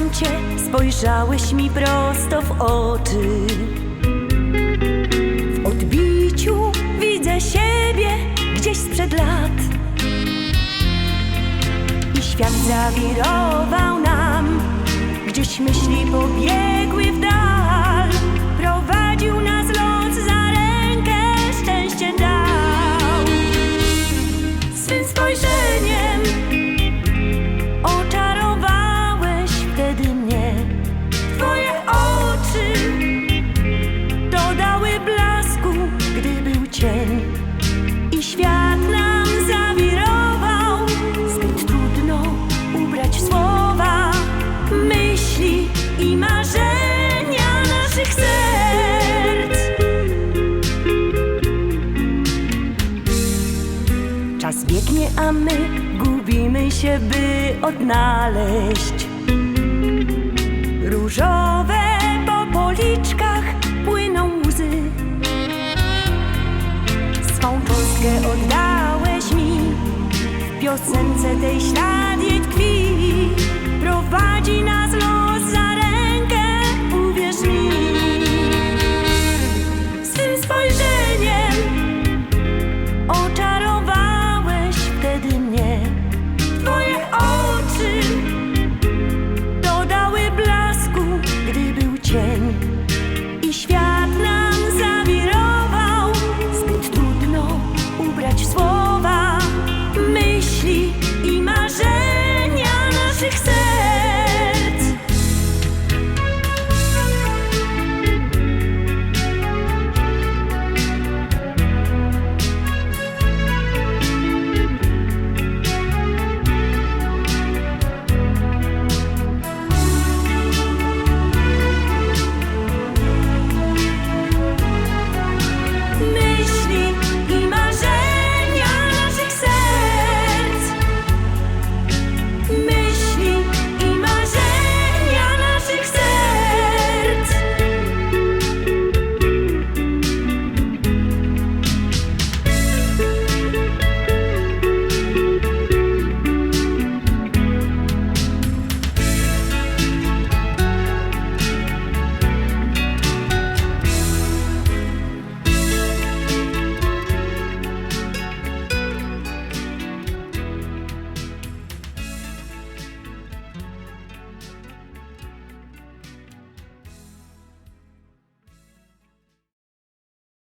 Kocham cię, spojrzałeś mi prosto w oczy. W odbiciu widzę siebie gdzieś sprzed lat. I świat zawirował nam, gdzieś myśli pobiegły w dal. Prowadził nas los, za rękę szczęście dał. Swym spojrzeniem oczarowałeś wtedy mnie. Twoje oczy dodały blasku, gdy był cień. I świat nam zawirował, zbyt trudno ubrać w słowa myśli i marzenia naszych serc. Czas biegnie, a my gubimy się, by odnaleźć. Różowe po policzkach płyną łzy. Swą cząstkę oddałeś mi, w piosence tej ślad jej tkwi. Prowadzi nas